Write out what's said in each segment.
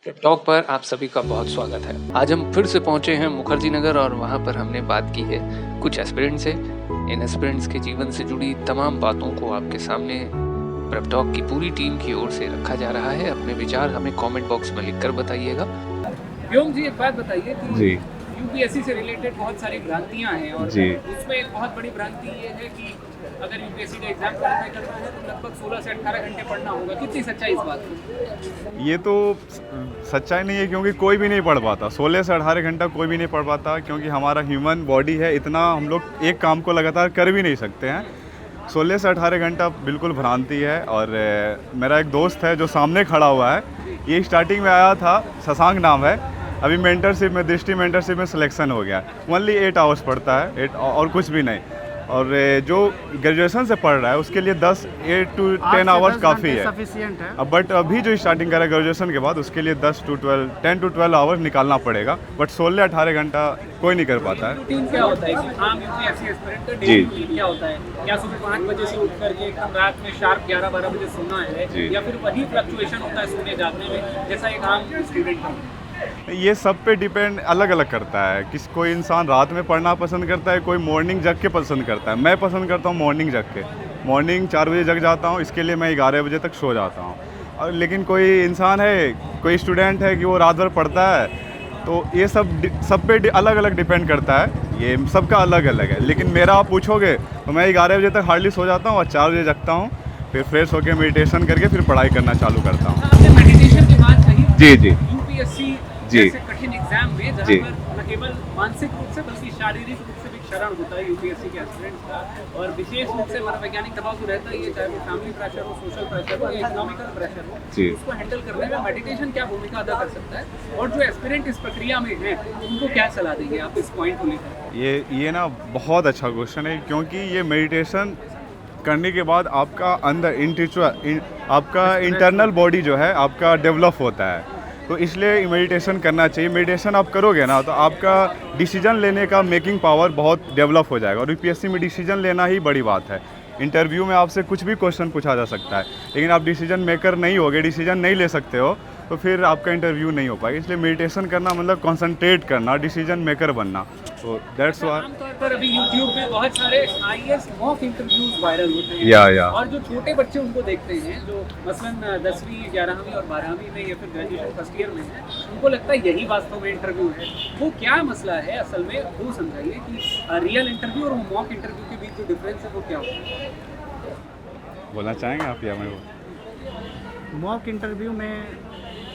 Talk पर आप सभी का बहुत स्वागत है। आज हम फिर से पहुंचे हैं मुखर्जी नगर और वहां पर हमने बात की है कुछ एस्पिरेंट से। इन एस्पिरेंट्स के जीवन से जुड़ी तमाम बातों को आपके सामने प्रेप टॉक की पूरी टीम की ओर से रखा जा रहा है। अपने विचार हमें कमेंट बॉक्स में लिखकर बताइएगा। व्योम जी, एक बात बताइए कि जी यूपीएससी से रिलेटेड बहुत सारी भ्रांतियां हैं और जी उसमें एक बहुत बड़ी भ्रांति ये है कि अगर यूपीएससी का एग्जाम क्वालिफाई करना है तो लगभग 16 से 18 घंटे पढ़ना होगा। कितनी सच्चाई इस बात में? ये तो सच्चाई नहीं है, क्योंकि कोई भी नहीं पढ़ पाता। 16 से 18 घंटा कोई भी नहीं पढ़ पाता, क्योंकि हमारा ह्यूमन बॉडी है, इतना हम लोग एक काम को लगातार कर भी नहीं सकते हैं। 16 से 18 घंटा बिल्कुल भ्रांति है। और मेरा एक दोस्त है जो सामने खड़ा हुआ है, ये स्टार्टिंग में आया था, शशांक नाम है। अभी मेंटरशिप में, दृष्टि मेंटरशिप में सिलेक्शन हो गया। ओनली 8 आवर्स पढ़ता है, 8 और कुछ भी नहीं। और जो ग्रेजुएशन से पढ़ रहा है उसके लिए 8 to 10 आवर्स काफ़ी है। सफिशिएंट है। बट अभी जो स्टार्टिंग करा ग्रेजुएशन के बाद उसके लिए 10 to 12 आवर्स निकालना पड़ेगा। बट 16-18 घंटा कोई नहीं कर पाता है। रूटीन क्या होता है कि आम यूपीएससी एस्पिरेंट का जी। डेली रूटीन क्या होता है? क्या सुबह 5 बजे से उठ करके एकदम रात में शार्प 11-12 बजे सोना है, जी। या फिर वही फ्लक्चुएशन होता है सोने जागने में जैसा एक आम स्टूडेंट का? ये सब पे डिपेंड अलग अलग करता है। कोई इंसान रात में पढ़ना पसंद करता है, कोई मॉर्निंग जग के पसंद करता है। मैं पसंद करता हूँ मॉर्निंग जग के। मॉर्निंग 4 बजे जग जाता हूँ, इसके लिए मैं 11 बजे तक सो जाता हूँ। और लेकिन कोई इंसान है, कोई स्टूडेंट है कि वो रात भर पढ़ता है, तो ये सब पे अलग अलग डिपेंड करता है। ये सबका अलग अलग है। लेकिन मेरा आप पूछोगे तो मैं 11 बजे तक हार्डली सो जाता हूँ और 4 बजे जगता हूँ, फिर फ्रेश होकर मेडिटेशन करके फिर पढ़ाई करना चालू करता हूँ। आपने मेडिटेशन की बात कही। जी जी यूपीएससी जी। जैसे कठिन एग्जाम में जहाँ जी। पर न केवल मानसिक रूप से बल्कि शारीरिक रूप से भी क्षरण होता है यूपीएससी के एस्पिरेंट्स का, और विशेष रूप से मनोवैज्ञानिक दबाव तो रहता ही है, चाहे वो फैमिली प्रेशर हो, सोशल प्रेशर हो या इकोनॉमिकल प्रेशर हो। जी। उसको हैंडल करने में मेडिटेशन क्या भूमिका अदा कर सकता है, और जो एस्पिरेंट इस प्रक्रिया में हैं उनको क्या सलाह देंगे आप इस पॉइंट को लेकर? ये ना बहुत अच्छा क्वेश्चन है, क्योंकि ये मेडिटेशन करने के बाद आपका अंदर आपका इंटरनल बॉडी जो है आपका डेवलप होता है। तो इसलिए मेडिटेशन करना चाहिए। मेडिटेशन आप करोगे ना तो आपका डिसीजन लेने का मेकिंग पावर बहुत डेवलप हो जाएगा। और यूपीएससी में डिसीजन लेना ही बड़ी बात है। इंटरव्यू में आपसे कुछ भी क्वेश्चन पूछा जा सकता है, लेकिन आप डिसीजन मेकर नहीं होगे, डिसीजन नहीं ले सकते हो, तो फिर आपका इंटरव्यू नहीं हो पाएगा। इसलिए मेडिटेशन करना मतलब कंसंट्रेट करना, डिसीजन मेकर बनना। तो दैट्स व्हाई आमतौर पर अभी यूट्यूब में बहुत सारे आईएएस मॉक इंटरव्यूज वायरल होते हैं। या। और जो छोटे बच्चे उनको देखते हैं, जो मसलन 10वीं 11वीं और 12वीं में या फिर ग्रेजुएशन फर्स्ट ईयर में है, उनको लगता है यही वास्तव में इंटरव्यू है। वो क्या मसला है असल में, वो समझाइए कि रियल इंटरव्यू और मॉक इंटरव्यू के बीच जो डिफरेंस है वो क्या होता है? बोलना चाहेंगे आप या मैं बोल? मॉक इंटरव्यू में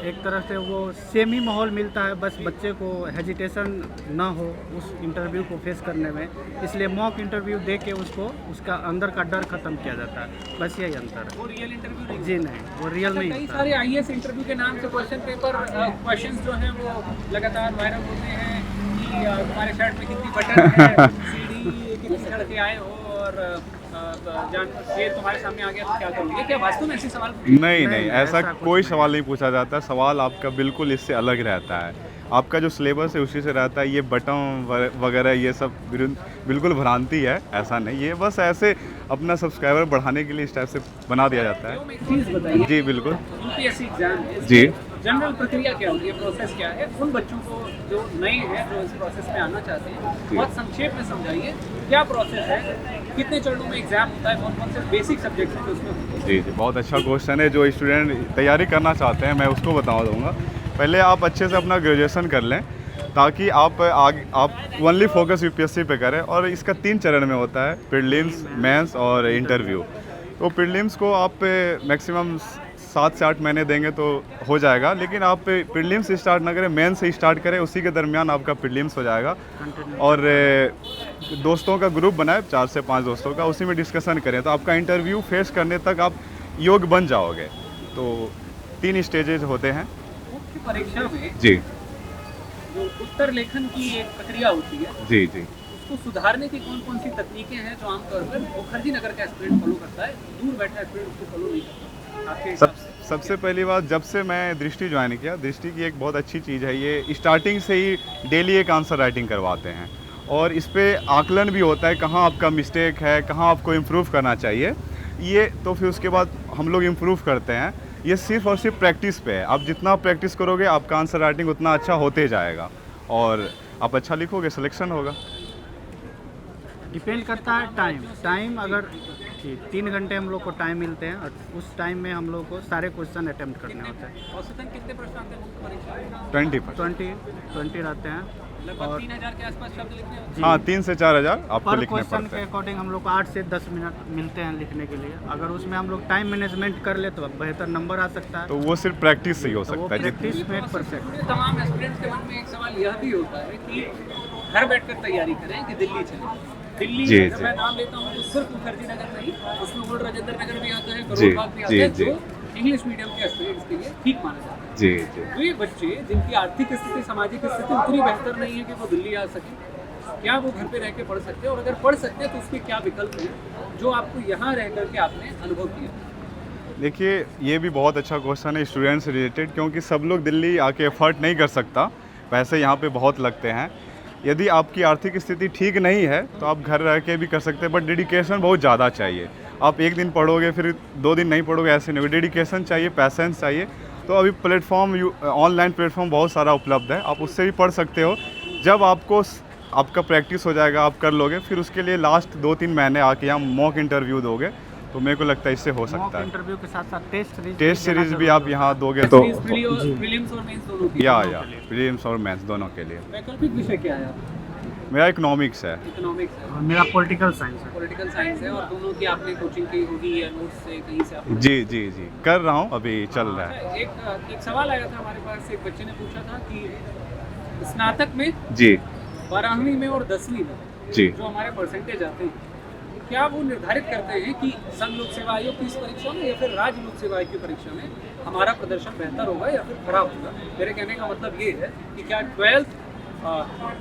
एक तरह से वो सेमी माहौल मिलता है, बस बच्चे को हेजिटेशन ना हो उस इंटरव्यू को फेस करने में, इसलिए मॉक इंटरव्यू दे के उसको उसका अंदर का डर खत्म किया जाता है। बस यही अंतर है। वो रियल इंटरव्यू नहीं? जी नहीं, वो रियल नहीं कई होता। सारे आईएएस इंटरव्यू के नाम से क्वेश्चन पेपर क्वेश्चंस जो हैं वो लगातार वायरल होते हैं कि तुम्हारे शर्ट में कितनी बटन है, सीढ़ी कितनी चढ़ के आए हो, और जान शेर तुम्हारे सामने आ गया तो क्या करोगे? क्या वास्तव में ऐसे सवाल पूछे? नहीं, ऐसा ऐसा कुछ कोई नहीं। सवाल नहीं पूछा जाता। सवाल आपका बिल्कुल इससे अलग रहता है। आपका जो सिलेबस है उसी से रहता है। ये बटन वगैरह ये सब बिल्कुल भ्रांति है, ऐसा नहीं। ये बस ऐसे अपना सब्सक्राइबर बढ़ाने के लिए इस टाइप से बना दिया जाता है। एक चीज़ बताइए, जी बिल्कुल। यूपीएससी एग्जाम जी। जनरल प्रक्रिया क्या होती है, प्रोसेस क्या है? उन बच्चों को जो नए हैं, जो इस प्रोसेस में आना चाहते हैं, बहुत संक्षेप में समझाइए क्या प्रोसेस है, कितने चरणों में एग्जाम होता है, कौन कौन से बेसिक सब्जेक्ट्स हैं जो उसमें होते हैं? जी बहुत अच्छा क्वेश्चन है। जो स्टूडेंट तैयारी करना चाहते हैं मैं उसको बता दूंगा। पहले आप अच्छे से अपना ग्रेजुएशन कर लें, ताकि आप ओनली फोकस यूपीएससी पे करें। और इसका 3 चरण में होता है, प्रीलिम्स, मेंस और इंटरव्यू। तो प्रीलिम्स को आप मैक्सिमम 7 से 8 महीने देंगे तो हो जाएगा, लेकिन आप प्रीलिम्स स्टार्ट ना करें, मेंस से स्टार्ट करें, उसी के दरमियान आपका प्रीलिम्स हो जाएगा। और दोस्तों का ग्रुप बनाए, 4 से 5 दोस्तों का, उसी में डिस्कशन करें तो आपका इंटरव्यू फेस करने तक आप योग्य बन जाओगे। तो 3 स्टेजेज होते हैं। मुख्य परीक्षा में जी जो उत्तर लेखन की एक प्रक्रिया होती है, जी जी उसको सुधारने की कौन कौन सी तकनीकें हैं जो आमतौर पर मुखर्जी नगर का एस्पिरेंट फॉलो करता है, दूर बैठा एस्पिरेंट उसको फॉलो नहीं करता आपके हिसाब से? सबसे पहली बात, जब से मैं दृष्टि ज्वाइन किया, दृष्टि की एक बहुत अच्छी चीज़ है, ये स्टार्टिंग से ही डेली एक आंसर राइटिंग करवाते हैं। और इस पे आकलन भी होता है, कहाँ आपका मिस्टेक है, कहाँ आपको इम्प्रूव करना चाहिए। ये तो फिर उसके बाद हम लोग इम्प्रूव करते हैं। ये सिर्फ और सिर्फ प्रैक्टिस पे है। आप जितना प्रैक्टिस करोगे आपका आंसर राइटिंग उतना अच्छा होते जाएगा और आप अच्छा लिखोगे, सिलेक्शन होगा। डिपेंड करता है टाइम अगर 3 घंटे हम लोग को टाइम मिलते हैं और उस टाइम में हम लोग को सारे क्वेश्चन अटेम्प्ट करने होते हैं। औसतन कितने प्रश्न आते हैं मुख्य परीक्षा में? 20% 20 रहते हैं लगभग और 3000 के आसपास शब्द लिखने होते जी। हाँ 3 से 4 हज़ार आपको पर लिखने क्वेश्चन पड़ते के हैं। अकॉर्डिंग हम लोग को 8 से 10 मिनट मिलते हैं लिखने के लिए। अगर उसमें हम लोग टाइम मैनेजमेंट कर ले तो बेहतर नंबर आ सकता है। तो वो सिर्फ प्रैक्टिस से ही हो तो वो सकता है। प्रैक्टिस में 1% हैं। तमाम एस्पिरेंट्स के मन में एक सवाल यह भी होता है कि घर बैठकर तैयारी करें कि दिल्ली चलें। दिल्ली जी, जब जी। मैं नाम लेता हूँ तो सिर्फ मुखर्जी नगर नहीं, उसमें ओल्ड राजेंद्र नगर भी आता है, जी, करोल बाग भी आता जी, है, जी। जो इंग्लिश मीडियम के एस्पिरेंट्स के लिए ठीक माना जाता है। जी जी। वे बच्चे जिनकी आर्थिक स्थिति, सामाजिक स्थिति उतनी बेहतर नहीं है कि वो दिल्ली आ सकें, क्या वो घर पे रह के पढ़ सकते हैं? और अगर पढ़ सकते हैं तो उसके क्या विकल्प हैं जो आपको यहाँ रह करके आपने अनुभव किया? देखिए ये भी बहुत अच्छा क्वेश्चन है स्टूडेंट से रिलेटेड, क्योंकि सब लोग दिल्ली आके एफर्ट नहीं कर सकता, पैसे यहाँ पे बहुत लगते हैं। यदि आपकी आर्थिक स्थिति ठीक नहीं है तो आप घर रह के भी कर सकते हैं, बट डेडिकेशन बहुत ज़्यादा चाहिए। आप एक दिन पढ़ोगे फिर 2 दिन नहीं पढ़ोगे, ऐसे नहीं होगा। डेडिकेशन चाहिए, पैसेंस चाहिए। तो अभी प्लेटफॉर्म ऑनलाइन प्लेटफॉर्म बहुत सारा उपलब्ध है, आप उससे भी पढ़ सकते हो। जब आपका प्रैक्टिस हो जाएगा, आप कर लोगे, फिर उसके लिए लास्ट 2-3 महीने आके यहाँ मॉक इंटरव्यू दोगे तो मेरे को लगता है इससे हो सकता है। इंटरव्यू के साथ साथ टेस्ट सीरीज भी आप यहाँ दोगे तो प्रीलिम्स और मेंस दोनों की। या प्रीलिम्स और मेंस दोनों के लिए। वैकल्पिक विषय क्या है आपका? मेरा इकोनॉमिक्स है। इकोनॉमिक्स है, मेरा पॉलिटिकल साइंस है। पॉलिटिकल साइंस है, और दोनों की आपने कोचिंग की होगी या नोट्स से कहीं से आपने? जी जी जी कर रहा हूँ, अभी चल रहा है। अच्छा, एक सवाल आया था हमारे पास, एक बच्चे ने पूछा था कि स्नातक में, जी 12वीं में और 10वीं में जी जो हमारे परसेंटेज आते हैं, क्या वो निर्धारित करते हैं कि संघ लोक सेवा आयोग की इस परीक्षा में या फिर राज्य लोक सेवा आयोग की परीक्षा में हमारा प्रदर्शन बेहतर होगा या फिर खराब होगा? मेरे कहने का मतलब ये है कि क्या 12th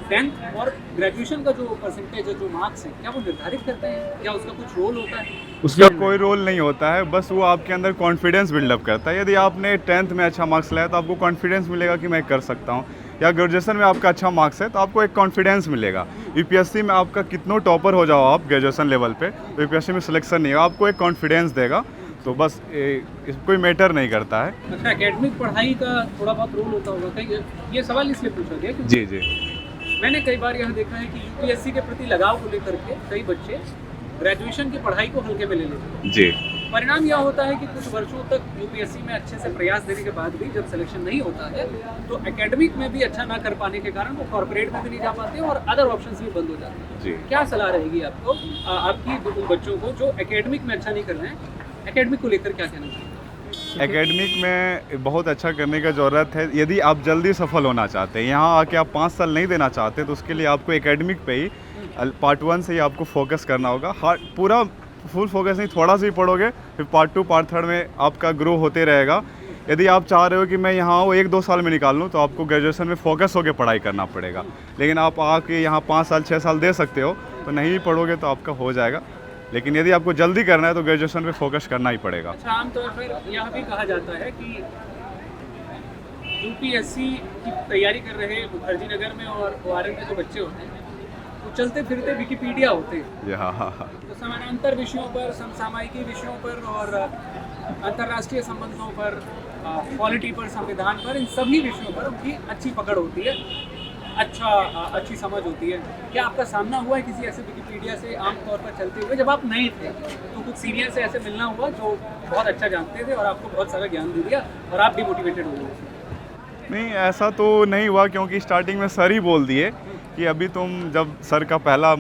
10th और ग्रेजुएशन का जो परसेंटेज है, जो मार्क्स हैं, क्या वो निर्धारित करते हैं? क्या उसका कुछ रोल होता है? उसका कोई रोल नहीं होता है, बस वो आपके अंदर कॉन्फिडेंस बिल्डअप करता है। यदि आपने 10th में अच्छा मार्क्स लाया तो आपको कॉन्फिडेंस मिलेगा कि मैं कर सकता हूँ, या ग्रेजुएशन में आपका अच्छा मार्क्स है तो आपको एक कॉन्फिडेंस मिलेगा। यूपीएससी में आपका कितनों टॉपर हो जाओ आप ग्रेजुएशन लेवल पे, तो यूपीएससी में सिलेक्शन नहीं होगा, आपको एक कॉन्फिडेंस देगा। तो बस कोई मैटर नहीं करता है। अच्छा, एकेडमिक पढ़ाई का थोड़ा बहुत रोल होता होगा कहीं? ये सवाल इसलिए पूछा गया कि जी जी मैंने कई बार यह देखा है कि यूपीएससी के प्रति लगाव को लेकर के कई बच्चे ग्रेजुएशन की पढ़ाई को हल्के में ले लेते हैं। जी परिणाम यह होता है कि कुछ वर्षों तक यूपीएससी में अच्छे से प्रयास देने के बाद भी जब सिलेक्शन नहीं होता है तो एकेडमिक में भी अच्छा ना कर पाने के कारण वो कॉर्पोरेट में भी नहीं जा पाते और अदर ऑप्शंस भी बंद हो जाते हैं। जी क्या सलाह रहेगी आपको, आपकी उन बच्चों को जो एकेडमिक में अच्छा नहीं कर रहे हैं, एकेडमिक को लेकर क्या कहना चाहिए? एकेडमिक में बहुत अच्छा करने का ज़रूरत है। यदि आप जल्दी सफल होना चाहते हैं, यहाँ आके आप 5 साल नहीं देना चाहते, तो उसके लिए आपको एकेडमिक पे ही पार्ट 1 से ही आपको फोकस करना होगा। पूरा फुल फोकस नहीं, थोड़ा सा ही पढ़ोगे, फिर पार्ट 2 पार्ट 3 में आपका ग्रो होते रहेगा। यदि आप चाह रहे हो कि मैं यहाँ 1-2 साल में निकाल लूँ, तो आपको ग्रेजुएशन में फोकस होकर पढ़ाई करना पड़ेगा। लेकिन आप आके यहाँ 5 साल 6 साल दे सकते हो, तो नहीं भी पढ़ोगे तो आपका हो जाएगा। लेकिन यदि आपको जल्दी करना है तो ग्रेजुएशन पे फोकस करना ही पड़ेगा। अच्छा, आमतौर पर यह भी कहा जाता है कि यूपीएससी की तैयारी कर रहे मुखर्जी नगर में और ओआरएन में जो बच्चे होते हैं वो चलते फिरते विकिपीडिया होते हैं। हाँ तो समानांतर विषयों पर, समसामयिकी विषयों पर और अंतर्राष्ट्रीय संबंधों पर, पॉलिटी पर, संविधान पर, इन सभी विषयों पर उनकी अच्छी पकड़ होती है, अच्छी समझ होती है। क्या आपका सामना हुआ है किसी ऐसे विकिपीडिया से आमतौर पर चलते हुए? जब आप नए थे तो कुछ सीनियर से ऐसे मिलना हुआ जो बहुत अच्छा जानते थे और आपको बहुत सारा ज्ञान दे दिया और आप डिमोटिवेटेड हो गए? नहीं, ऐसा तो नहीं हुआ, क्योंकि स्टार्टिंग में सर ही बोल दिए कि अभी तुम, जब सर का पहला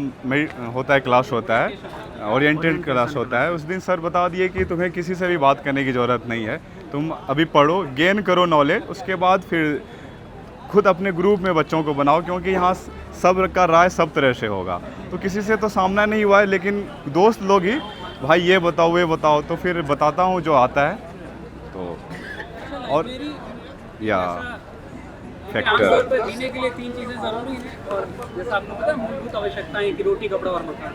होता है क्लास होता है, ओरिएंटेड क्लास होता है, उस दिन सर बता दिए कि तुम्हें किसी से भी बात करने की ज़रूरत नहीं है, तुम अभी पढ़ो, गेन करो नॉलेज, उसके बाद फिर खुद अपने ग्रुप में बच्चों को बनाओ, क्योंकि यहाँ सब का राय सब तरह से होगा। तो किसी से तो सामना नहीं हुआ है, लेकिन दोस्त लोग ही भाई ये बताओ ये बताओ, तो फिर बताता हूँ जो आता है। तो और या आमतौर पर जीने के लिए 3 चीज़ें ज़रूरी हैं, और जैसा आपको पता है मूलभूत आवश्यकताएं कि रोटी, कपड़ा और मकान।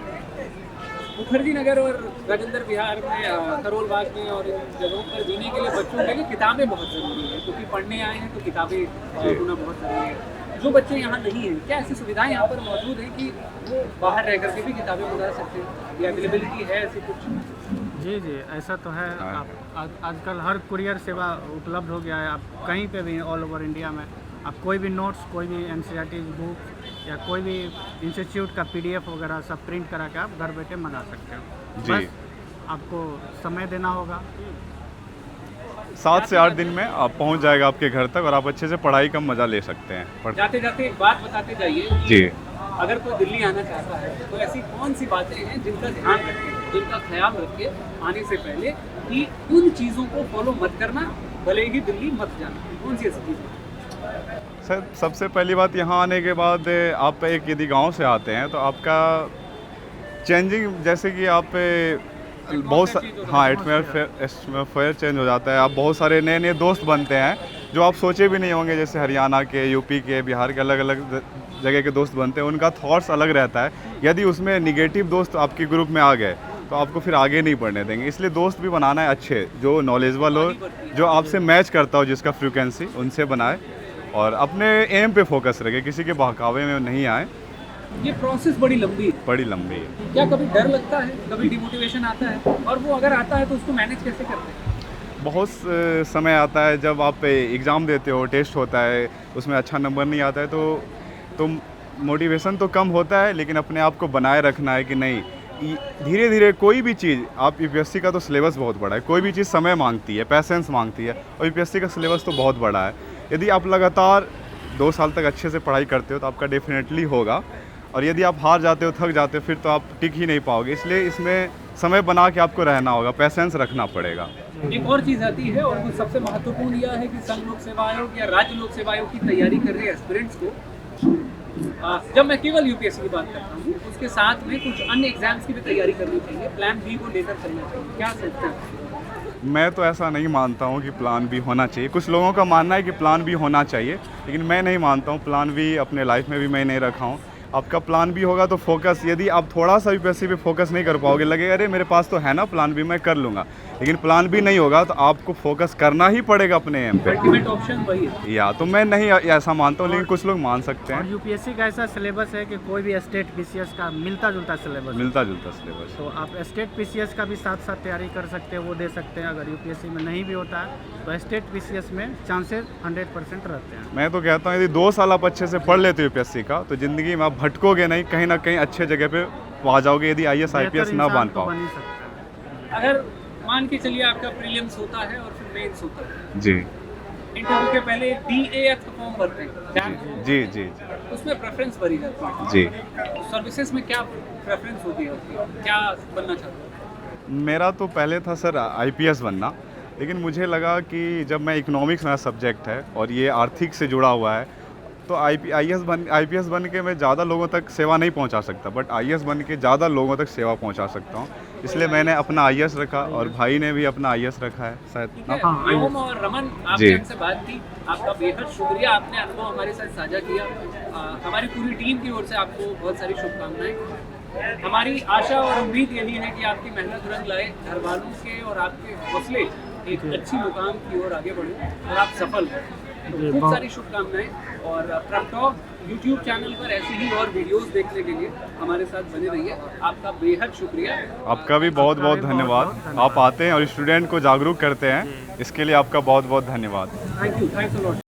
मुखर्जी नगर और राजेंद्र विहार में, करोल बाग में और इन जगहों पर जीने के लिए बच्चों के लिए किताबें बहुत ज़रूरी है, क्योंकि पढ़ने आए हैं तो किताबें होना बहुत ज़रूरी है। जो बच्चे यहाँ नहीं हैं, क्या ऐसी सुविधाएं यहाँ पर मौजूद हैं कि वो बाहर रह करके भी किताबें मंगा सकते हैं? ये अवेलेबिलिटी है ऐसी कुछ? जी जी, ऐसा तो है। हाँ। आप आजकल हर कुरियर सेवा उपलब्ध हो गया है। आप कहीं पे भी ऑल ओवर इंडिया में आप कोई भी नोट्स, कोई भी एनसीईआरटी बुक या कोई भी इंस्टीट्यूट का पीडीएफ वगैरह सब प्रिंट करा के आप घर बैठे मंगा सकते हो। जी। बस आपको समय देना होगा। 7 से 8 दिन में आप पहुंच जाएगा आपके घर तक और आप अच्छे से पढ़ाई का मज़ा ले सकते हैं। जाते जाते एक बात बताते जाइए कि जी। अगर कोई दिल्ली आना चाहता है तो ऐसी कौन सी बातें हैं जिनका ध्यान रखें, जिनका ख्याल रखें आने से पहले कि उन चीज़ों को फॉलो मत करना, भले ही दिल्ली मत जाना, कौन सी ऐसी चीज़ें? सर सबसे पहली बात, यहाँ आने के बाद आप एक यदि गांव से आते हैं तो आपका चेंजिंग, जैसे कि आप बहुत हाँ एटमॉस्फेयर चेंज हो जाता है। आप बहुत सारे नए नए दोस्त बनते हैं जो आप सोचे भी नहीं होंगे, जैसे हरियाणा के, यूपी के, बिहार के, अलग अलग जगह के दोस्त बनते हैं। उनका थॉट्स अलग रहता है। यदि उसमें निगेटिव दोस्त आपके ग्रुप में आ गए तो आपको फिर आगे नहीं बढ़ने देंगे। इसलिए दोस्त भी बनाना है अच्छे, जो नॉलेजेबल हो, जो आपसे मैच करता हो, जिसका फ्रिक्वेंसी, उनसे बनाए और अपने एम पे फोकस रखें, किसी के बहकावे में नहीं आए। ये प्रोसेस बड़ी लंबी है। बड़ी लंबी है। क्या कभी डर लगता है, कभी डिमोटिवेशन आता है, और वो अगर आता है तो उसको मैनेज कैसे करते हैं? बहुत समय आता है जब आप एग्ज़ाम देते हो, टेस्ट होता है, उसमें अच्छा नंबर नहीं आता है तो मोटिवेशन तो कम होता है, लेकिन अपने आप को बनाए रखना है कि नहीं, धीरे धीरे कोई भी चीज़, आप यूपीएससी का तो सिलेबस बहुत बड़ा है, कोई भी चीज़ समय मांगती है, पैसेंस मांगती है, और यूपीएससी का सिलेबस तो बहुत बड़ा है। यदि आप लगातार 2 साल तक अच्छे से पढ़ाई करते हो तो आपका डेफिनेटली होगा, और यदि आप हार जाते हो, थक जाते हो, फिर तो आप टिक ही नहीं पाओगे। इसलिए इसमें समय बना के आपको रहना होगा, पैसेंस रखना पड़ेगा। एक और चीज़ आती है, और वो सबसे महत्वपूर्ण यह है कि संघ लोक सेवा आयोग या राज्य लोक सेवा आयोग की तैयारी कर रहे एस्पिरेंट्स को, जब मैं केवल यूपीएससी की बात करता हूँ, उसके साथ में कुछ अन्य एग्जाम्स की भी तैयारी करनी चाहिए, प्लान बी को लेकर चलना चाहिए। क्या सोचते हैं? मैं तो ऐसा नहीं मानता हूँ कि प्लान बी होना चाहिए। कुछ लोगों का मानना है कि प्लान बी होना चाहिए, लेकिन मैं नहीं मानता हूँ। प्लान बी अपने लाइफ में भी मैं नहीं रखा हूँ। आपका प्लान बी होगा तो फोकस, यदि आप थोड़ा सा यूपीएससी पे फोकस नहीं कर पाओगे, लगेगा अरे मेरे पास तो है ना प्लान बी, मैं कर लूँगा, लेकिन प्लान बी नहीं होगा तो आपको फोकस करना ही पड़ेगा अपने एम पे। अल्टीमेट ऑप्शन वही है। या तो मैं नहीं ऐसा मानता हूँ, लेकिन कुछ लोग मान सकते और हैं। यूपीएससी का ऐसा सिलेबस है कि कोई भी स्टेट पीसीएस का मिलता जुलता सिलेबस है। मिलता जुलता सिलेबस। तो आप स्टेट पीसीएस का भी साथ साथ तैयारी कर सकते हैं, वो दे सकते हैं। अगर यूपीएससी में नहीं भी होता है तो स्टेट पीसीएस में चांसेस 100% रहते हैं। मैं तो कहता हूँ यदि 2 साल आप अच्छे से पढ़ लेते हो यूपीएससी का, तो ज़िंदगी में आप भटकोगे नहीं, कहीं ना कहीं अच्छे जगह पे आ जाओगे, यदि आईएएस आईपीएस ना बन पाओ। बन ही सकता है। अगर मान के चलिए आपका प्रीलिम्स होता है और फिर मेंस होता है, जी इंटरव्यू के पहले डीएएफ का फॉर्म भरते हैं, जी जी जी उसमें प्रेफरेंस भरी जाती है। जी। सर्विसेज में क्या प्रेफरेंस होती है आपकी? क्या बनना चाहते हैं? मेरा तो पहले था सर आईपीएस बनना, लेकिन मुझे लगा कि जब मैं इकोनॉमिक्स मेरा सब्जेक्ट है और ये आर्थिक से जुड़ा हुआ है, तो आईपीएस बन के मैं ज़्यादा लोगों तक सेवा नहीं पहुंचा सकता, बट आईएएस बन के ज़्यादा लोगों तक सेवा पहुंचा सकता हूं। इसलिए मैंने अपना आईएएस रखा और भाई ने भी अपना आईएएस रखा है शायद। ठीक है, व्योम और रमन, आपने हमसे बात की, आपका बेहद शुक्रिया, आपने अनुभव हमारे साथ साझा किया। हमारी पूरी टीम की ओर से आपको बहुत सारी शुभकामनाएं। हमारी आशा और उम्मीद यही है कि आपकी मेहनत रंग लाए, घर वालों के और आपके हौसले एक अच्छी मुकाम की ओर आगे बढ़े और आप सफल हों। तो खूब सारी शुभकामनाएं, और प्रब टॉक यूट्यूब चैनल पर ऐसी ही और वीडियोस देखने के लिए हमारे साथ बने रहिए। आपका बेहद शुक्रिया। आपका भी बहुत बहुत धन्यवाद। आप आते हैं और स्टूडेंट को जागरूक करते हैं, इसके लिए आपका बहुत बहुत धन्यवाद। Thank you, thanks a lot.